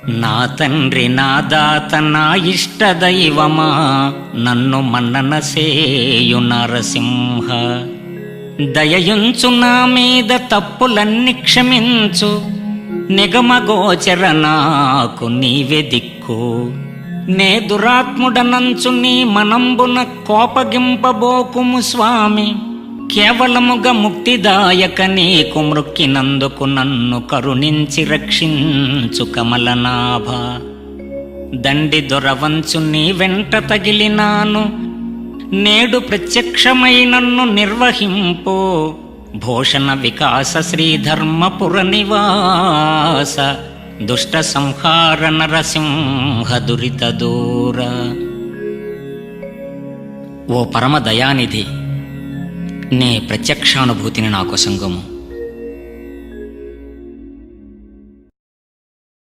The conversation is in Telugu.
నా తండ్రి నా దాత నా ఇష్టదైవమా, నన్ను మన్నన సేయు నరసింహ. దయయుంచు నా మీద తప్పులన్నీ క్షమించు, నిగమగోచర నాకు నీవే దిక్కు. నే దురాత్ముడనంచు నీ మనంబున కోపగింపబోకుము స్వామి. కేవలముగా ముక్తిదాయక నీకు మృక్కినందుకు నన్ను కరుణించి రక్షించు కమలనాభ. దండి దొరవంచు నీ వెంట తగిలినాను, నేడు ప్రత్యక్షమై నన్ను నిర్వహింపో. భూషణ వికాస శ్రీధర్మపుర నివాస, దుష్ట సంహార నరసింహ దురిత దూర. ఓ పరమ దయానిధి, నీ ప్రత్యక్షానుభూతిని నాకు సంగము.